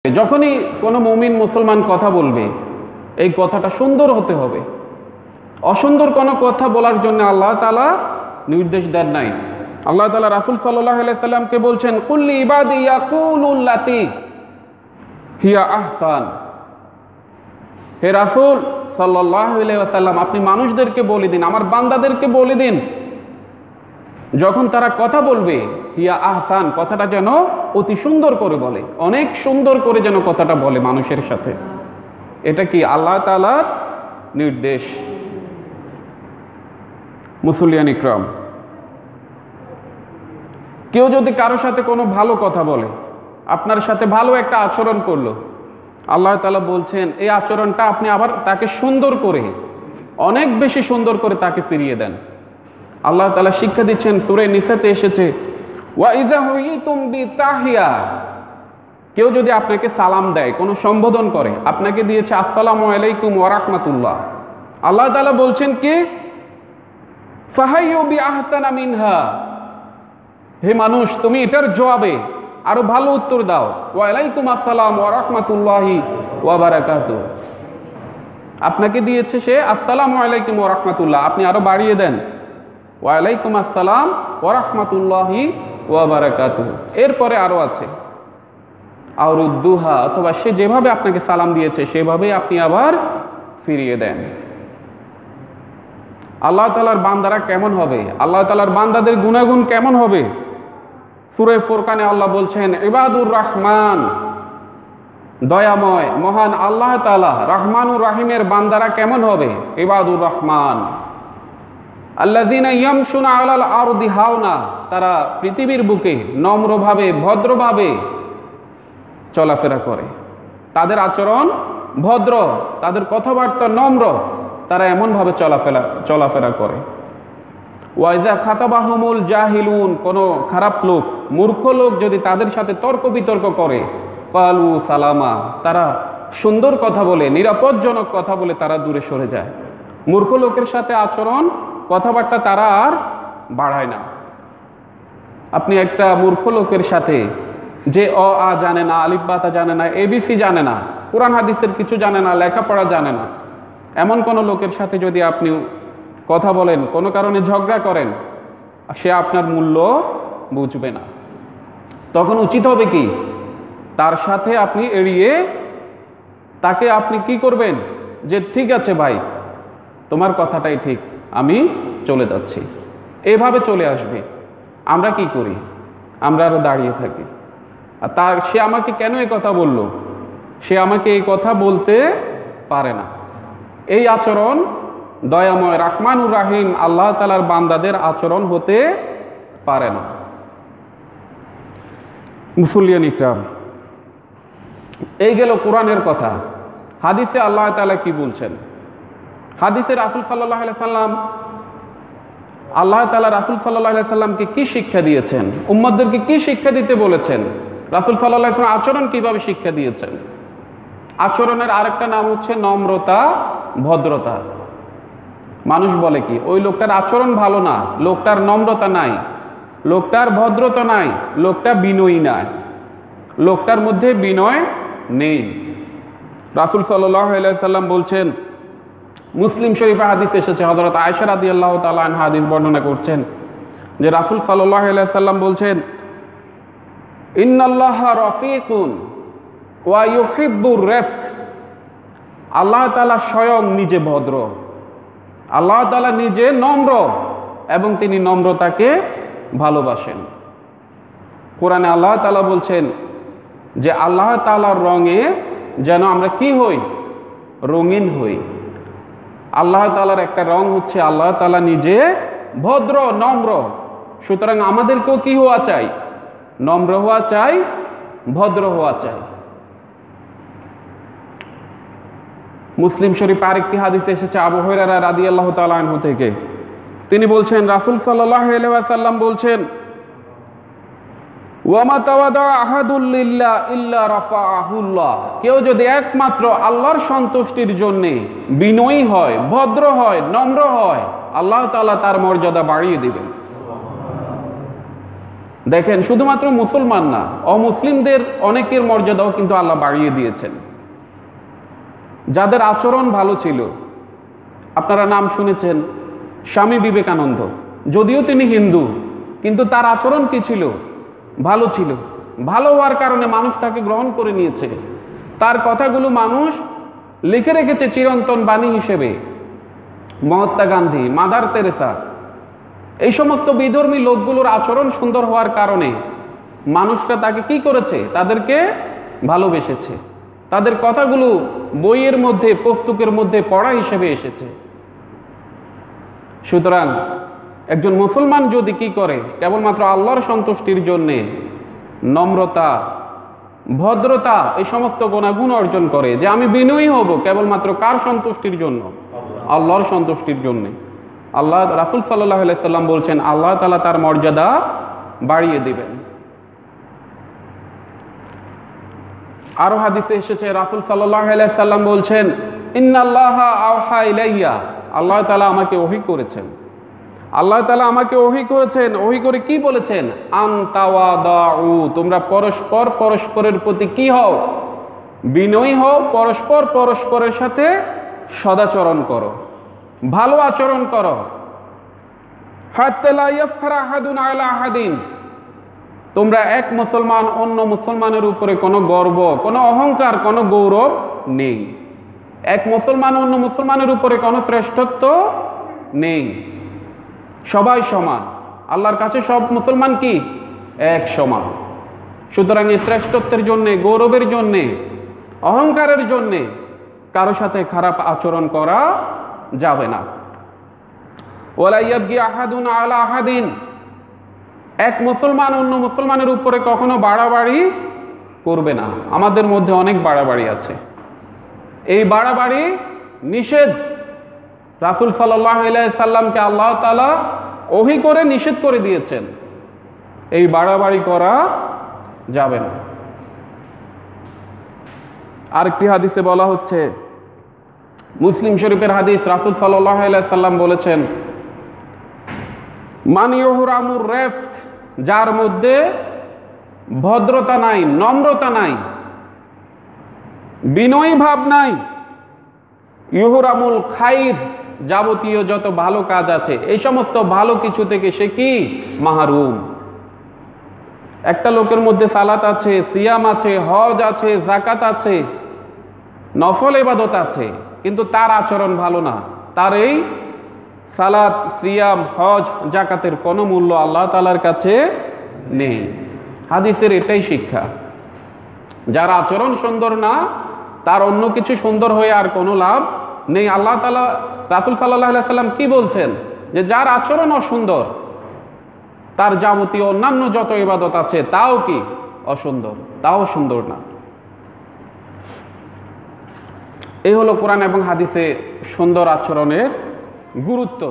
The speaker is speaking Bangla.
যখনই কোনো মুমিন মুসলমান কথা বলবে এই কথাটা সুন্দর হতে হবে। অসুন্দর কোনো কথা বলার জন্য আল্লাহ তাআলা নির্দেশ দেন নাই। আল্লাহ তাআলা রাসূল সাল্লাল্লাহু আলাইহি সাল্লামকে বলছেন, কুল্লি ইবাদি ইয়াকুলুল্লাতি হিয়া আহসান। হে রাসূল সাল্লাল্লাহু আলাইহি ওয়াসাল্লাম, আপনি মানুষদেরকে বলে দিন, আমার বান্দাদেরকে বলে দিন, যখন তারা কথা বলবে হিয়া আহসান, কথাটা যেন অতি সুন্দর করে বলে, অনেক সুন্দর করে যেন কথাটা বলে মানুষের সাথে। এটা কি আল্লাহ তাআলার নির্দেশ। মুসলিয়ান ইকরাম, কেউ যদি কারোর সাথে কোনো ভালো কথা বলে, আপনার সাথে ভালো একটা আচরণ করলো, আল্লাহ তাআলা বলছেন এই আচরণটা আপনি আবার তাকে সুন্দর করে, অনেক বেশি সুন্দর করে তাকে ফিরিয়ে দেন। আল্লাহ তাআলা শিক্ষা দিচ্ছেন, সূরা নিসাতে এসেছে, ওয়া ইযা হুইতুম বিতাহিয়া, কেউ যদি আপনাকে সালাম দেয়, কোনো সম্বোধন করে, আপনাকে দিয়েছে আসসালামু আলাইকুম ওয়া রাহমাতুল্লাহ, আল্লাহ তাআলা বলছেন কি ফাহাইয়ু বিআহসানা মিনহা, হে মানুষ তুমি এটার জবাবে আরো ভালো উত্তর দাও, ওয়া আলাইকুম আসসালাম ওয়া রাহমাতুল্লাহি ওয়া বারাকাতুহু, আপনাকে দিয়েছে সে আসসালামু আলাইকুম ওয়া রাহমাতুল্লাহ, আপনি আরো বাড়িয়ে দেন ওয়া আলাইকুম আসসালাম ওয়া রাহমাতুল্লাহি ওয়া বারাকাতুহু। এরপরে আরো আছে আউরুদ্দুহা, অথবা সে যেভাবে আপনাকে সালাম দিয়েছে সেভাবেই আপনি আবার ফিরিয়ে দেন। আল্লাহ তাআলার বান্দারা কেমন হবে, আল্লাহ তাআলার বান্দাদের গুণাগুণ কেমন হবে? সূরা ফুরকানে আল্লাহ বলছেন, ইবাদুর রহমান, দয়াময় মহান আল্লাহ তাআলা রহমানুর রহিমের বান্দারা কেমন হবে? ইবাদুর রহমান আল্লাযীনা ইয়ামশুনা আলাল আরদি হাওনা, তারা পৃথিবীর বুকে নম্রভাবে ভদ্রভাবে চলাফেরা করে, তাদের আচরণ ভদ্র, তাদের কথাবার্তা নম্র, তারা এমনভাবে চলাফেরা করে। ওয়াইজা খাতাবাহুমুল জাহিলুন, কোনো খারাপ লোক, মূর্খ লোক যদি তাদের সাথে তর্ক বিতর্ক করে, কালু সালামা, তারা সুন্দর কথা বলে, নিরাপদজনক কথা বলে তারা দূরে সরে যায়। মূর্খ লোকের সাথে আচরণ কথাবার্তা তারা আর বাড়ায় না। আপনি একটা মূর্খ লোকের সাথে, যে অ আ জানে না, আলিফ বা তা জানে না, এবিসি জানে না, কোরআন হাদিসের কিছু জানে না, লেখাপড়া জানে না, এমন কোনো লোকের সাথে যদি আপনি কথা বলেন, কোনো কারণে ঝগড়া করেন, সে আপনার মূল্য বুঝবে না। তখন উচিত হবে কি, তার সাথে আপনি এড়িয়ে তাকে আপনি কি করবেন, যে ঠিক আছে ভাই তোমার কথাটাই ঠিক, আমি চলে যাচ্ছি, এভাবে চলে আসবে। আমরা কি করি, আমরা আরো দাঁড়িয়ে থাকি। আর সে আমাকে কেন এই কথা বলল, সে আমাকে এই কথা বলতে পারে না। এই আচরণ দয়াময় রহমানুর রাহিম আল্লাহ তাআলার বান্দাদের আচরণ হতে পারে না। মুসলিয়ান ইকরাম, এই গেল কোরআনের কথা। হাদিসে আল্লাহ তাআলা কি বলছেন? হাদিসে রাসূল সাল্লাল্লাহু আলাইহি সাল্লাম, আল্লাহ তাআলা রাসূল সাল্লাল্লাহু আলাইহি সাল্লামকে কি শিক্ষা দিয়েছেন, উম্মতদেরকে কি শিক্ষা দিতে বলেছেন, রাসূল সাল্লাল্লাহু আলাইহি সাল্লাম আচরণ কিভাবে শিক্ষা দিয়েছেন? আচরণের আরেকটা নাম হচ্ছে নম্রতা, ভদ্রতা। মানুষ বলে কি, ওই লোকটার আচরণ ভালো না, লোকটার নম্রতা নাই, লোকটার ভদ্রতা নাই, লোকটা বিনয়ী নাই, লোকটার মধ্যে বিনয় নেই। রাসূল সাল্লাল্লাহু আলাইহি সাল্লাম বলছেন, মুসলিম শরীফে হাদিস এসেছে, হযরত আয়েশা রাদিয়াল্লাহু তাআলা আনহা হাদিস বর্ণনা করছেন যে রাসূল সাল্লাল্লাহু আলাইহি সাল্লাম বলছেন, ইন্নাল্লাহা রাফিকুন ওয়া ইউহিব্বুর রিফক, আল্লাহ তাআলা স্বয়ং নিজে ভদ্র, আল্লাহ তাআলা নিজে নম্র এবং তিনি নম্রতাকে ভালোবাসেন। কোরআনে আল্লাহ তাআলা বলছেন যে আল্লাহ তাআলার রঙে যেন আমরা কি হই, রঙিন হই। আল্লাহ তাআলার একটা রং হচ্ছে আল্লাহ তাআলা নিজে ভদ্র, নম্র। সুতরাং আমাদেরকেও কি হওয়া চাই, নম্র হওয়া চাই, ভদ্র হওয়া চাই। মুসলিম শরীফ আরেকটি হাদিসে এসেছে আবু হুরায়রা রাদিয়াল্লাহু তাআলা আনহু থেকে, তিনি বলছেন, রাসূল সাল্লাল্লাহু আলাইহি ওয়াসাল্লাম বলছেন, ওয়া মা তাওয়াদা আহাদুল লিল্লাহ ইল্লা রাফাআহুল্লাহ, কেউ যদি একমাত্র আল্লাহর সন্তুষ্টির জন্য বিনয়ী হয়, ভদ্র হয়, নম্র হয়, আল্লাহ তাআলা তার মর্যাদা বাড়িয়ে দিবেন। দেখেন, শুধুমাত্র মুসলমান না, অমুসলিমদের অনেকের মর্যাদাও কিন্তু আল্লাহ বাড়িয়ে দিয়েছেন। যাদের আচরণ ভালো ছিল, আপনারা নাম শুনেছেন স্বামী বিবেকানন্দ। যদিও তিনি হিন্দু, কিন্তু তার আচরণ কি ছিল? ভালো ছিল। ভালো হওয়ার কারণে মানুষ তাকে গ্রহণ করে নিয়েছে। তার কথাগুলো মানুষ লিখে রেখেছে চিরন্তন বাণী হিসেবে। মহাত্মা গান্ধী, মাদার তেরেসা, এই সমস্ত বিধর্মী লোকগুলোর আচরণ সুন্দর হওয়ার কারণে মানুষরা তাকে কি করেছে? তাদেরকে ভালোবেসেছে। তাদের কথাগুলো বইয়ের মধ্যে, পুস্তকের মধ্যে পড়া হিসেবে এসেছে। সুতরাং একজন মুসলমান যদি কি করে? কেবলমাত্র আল্লাহর সন্তুষ্টির জন্যে নম্রতা, ভদ্রতা, এই সমস্ত গুণাগুণ অর্জন করে, যে আমি বিনয়ী হব কেবলমাত্র কার সন্তুষ্টির জন্য? আল্লাহর সন্তুষ্টির জন্যে। আল্লাহ, রাসূল সাল্লাল্লাহু আলাইহি সাল্লাম বলছেন আল্লাহ তাআলা তার মর্যাদা বাড়িয়ে দিবেন। আরো হাদিসে এসেছে, রাসূল সাল্লাল্লাহু আলাইহি সাল্লাম বলছেন ইন্নাল্লাহা আওহা ইলাইয়া, আল্লাহ তাআলা আমাকে ওহী করেছেন। আল্লাহ তাআলা আমাকে ওহী করেছেন। ওহী করে কি বলেছেন? আনতাওয়াদাউ, তোমরা পরস্পর পরস্পরের প্রতি কি হও? বিনয়ী হও। পরস্পর পরস্পরের সাথে সদাচরণ করো, ভালো আচরণ করো। হাত্তা লা ইয়াফখারা আহাদুন আলা আহাদিন, তোমরা এক মুসলমান অন্য মুসলমানের উপরে কোনো গর্ব, কোনো অহংকার, কোনো গৌরব নেই। এক মুসলমান অন্য মুসলমানের উপরে কোনো শ্রেষ্ঠত্ব নেই। সবাই সমান। আল্লাহর কাছে সব মুসলমান কি? এক সমান। সুতরাং এই শ্রেষ্ঠত্বের জন্যে, গৌরবের জন্যে, অহংকারের জন্যে কারো সাথে খারাপ আচরণ করা যাবে না। ওয়ালা ইয়াবগি আহাদুন আলা আহাদিন, এক মুসলমান অন্য মুসলমানের উপরে কখনো বাড়াবাড়ি করবে না। আমাদের মধ্যে অনেক বাড়াবাড়ি আছে, এই বাড়াবাড়ি নিষেধ। রাসূল সাল্লাল্লাহু আলাইহি সাল্লামকে আল্লাহ তাআলা ওহী করে নিষেধ করে দিয়েছেন, এই বাড়াবাড়ি করা যাবে না। আরেকটি হাদিসে বলা হচ্ছে, মুসলিম শরীফের হাদিস, রাসূল সাল্লাল্লাহু আলাইহি সাল্লাম বলেছেন মান ইউহরামুর রিফক, যার মধ্যে ভদ্রতা নাই, নম্রতা নাই, বিনয়ী ভাব নাই, ইউহরামুল খাইর, যাবতীয় যত ভালো কাজ আছে এই সমস্ত ভালো কিছু থেকে সে কি? মাহরুম। একটা লোকের মধ্যে সালাত আছে, সিয়াম আছে, হজ আছে, যাকাত আছে, নফল ইবাদত আছে, কিন্তু তার আচরণ ভালো না। তার এই সালাত, সিয়াম, হজ, যাকাতের কোনো মূল্য আল্লাহ তাআলার কাছে নেই। হাদিসের এটাই শিক্ষা। যার আচরণ সুন্দর না, তার অন্য কিছু সুন্দর হয়ে আর কোনো লাভ নেই। আল্লাহ তাআলা, রাসূল সাল্লাল্লাহু আলাইহি সাল্লাম কি বলছেন? যে যার আচরণ অসুন্দর, তার যাবতীয় অন্যান্য যত ইবাদত আছে তাও কি? অসুন্দর, তাও সুন্দর না। এই হলো কোরআন এবং হাদিসে সুন্দর আচরণের গুরুত্ব।